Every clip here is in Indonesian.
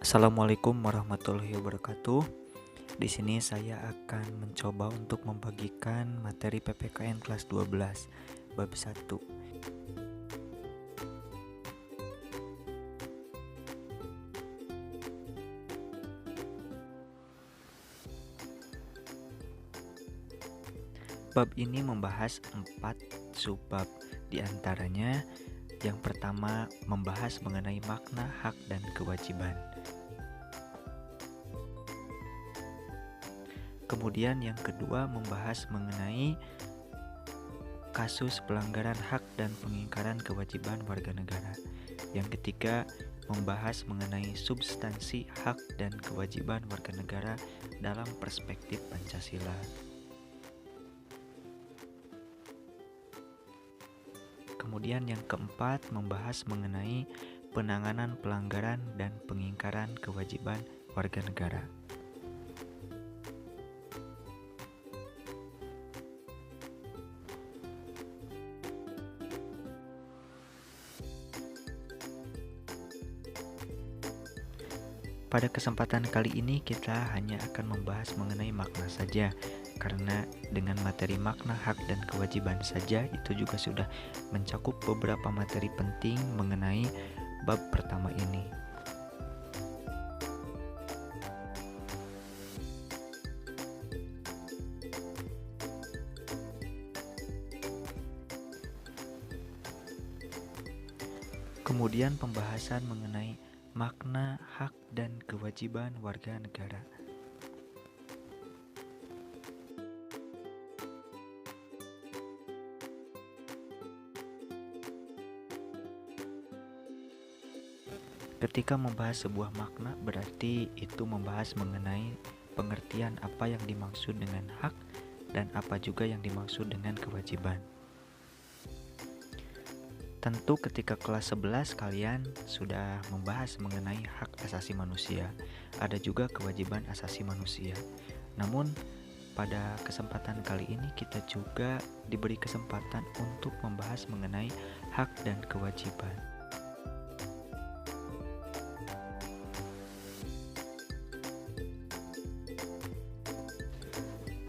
Assalamualaikum warahmatullahi wabarakatuh. Di sini saya akan mencoba untuk membagikan materi PPKN kelas 12 bab 1. Bab ini membahas 4 subbab. Di antaranya yang pertama membahas mengenai makna, hak, dan kewajiban. Kemudian yang kedua membahas mengenai kasus pelanggaran hak dan pengingkaran kewajiban warga negara. Yang ketiga membahas mengenai substansi hak dan kewajiban warga negara dalam perspektif Pancasila. Kemudian yang keempat membahas mengenai penanganan pelanggaran dan pengingkaran kewajiban warga negara. Pada kesempatan kali ini kita hanya akan membahas mengenai makna saja, karena dengan materi makna, hak, dan kewajiban saja itu juga sudah mencakup beberapa materi penting mengenai bab pertama ini. Kemudian pembahasan mengenai makna, hak, dan kewajiban warga negara. Ketika membahas sebuah makna, berarti itu membahas mengenai pengertian apa yang dimaksud dengan hak dan apa juga yang dimaksud dengan kewajiban. Tentu ketika kelas 11 kalian sudah membahas mengenai hak asasi manusia, ada juga kewajiban asasi manusia. Namun pada kesempatan kali ini kita juga diberi kesempatan untuk membahas mengenai hak dan kewajiban.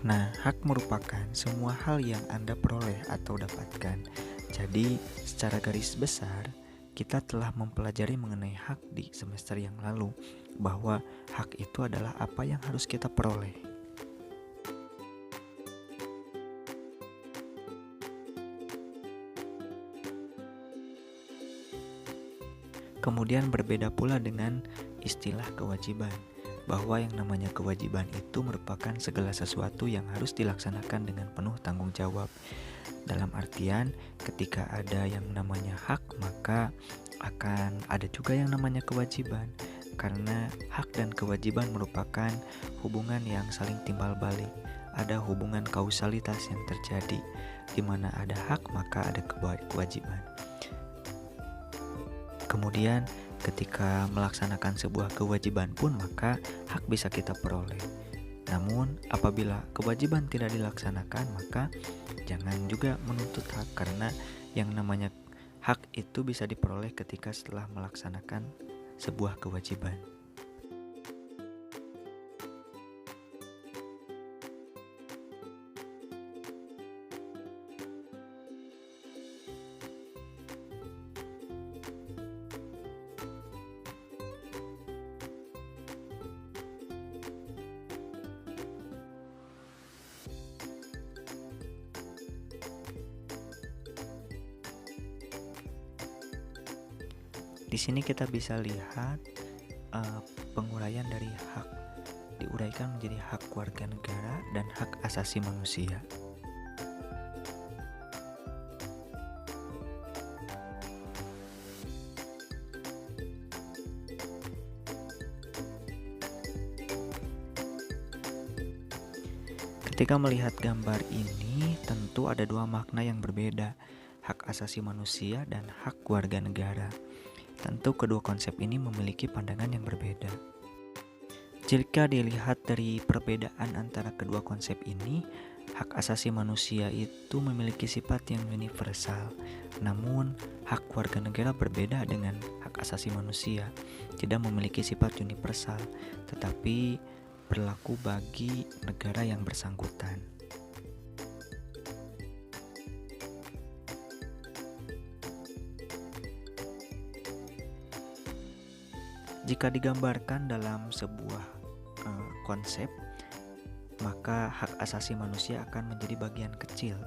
Nah, hak merupakan semua hal yang Anda peroleh atau dapatkan. Jadi, secara garis besar, kita telah mempelajari mengenai hak di semester yang lalu, bahwa hak itu adalah apa yang harus kita peroleh. Kemudian berbeda pula dengan istilah kewajiban, bahwa yang namanya kewajiban itu merupakan segala sesuatu yang harus dilaksanakan dengan penuh tanggung jawab. Dalam artian, ketika ada yang namanya hak, maka akan ada juga yang namanya kewajiban. Karena hak dan kewajiban merupakan hubungan yang saling timbal balik. Ada hubungan kausalitas yang terjadi, di mana ada hak maka ada kewajiban. Kemudian ketika melaksanakan sebuah kewajiban pun maka hak bisa kita peroleh. Namun apabila kewajiban tidak dilaksanakan maka jangan juga menuntut hak, karena yang namanya hak itu bisa diperoleh ketika setelah melaksanakan sebuah kewajiban. Di sini kita bisa lihat penguraian dari hak diuraikan menjadi hak warga negara dan hak asasi manusia. Ketika melihat gambar ini, tentu ada dua makna yang berbeda, hak asasi manusia dan hak warga negara. Tentu kedua konsep ini memiliki pandangan yang berbeda. Jika dilihat dari perbedaan antara kedua konsep ini, Hak asasi manusia itu memiliki sifat yang universal, namun hak warga negara berbeda dengan hak asasi manusia, tidak memiliki sifat universal, tetapi berlaku bagi negara yang bersangkutan. Jika digambarkan dalam sebuah konsep, maka hak asasi manusia akan menjadi bagian kecil,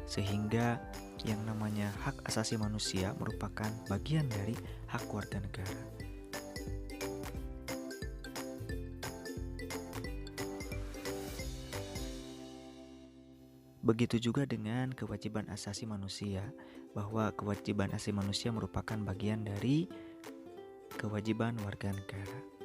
sehingga yang namanya hak asasi manusia merupakan bagian dari hak warga negara. Begitu juga dengan kewajiban asasi manusia, bahwa kewajiban asasi manusia merupakan bagian dari kewajiban warga negara.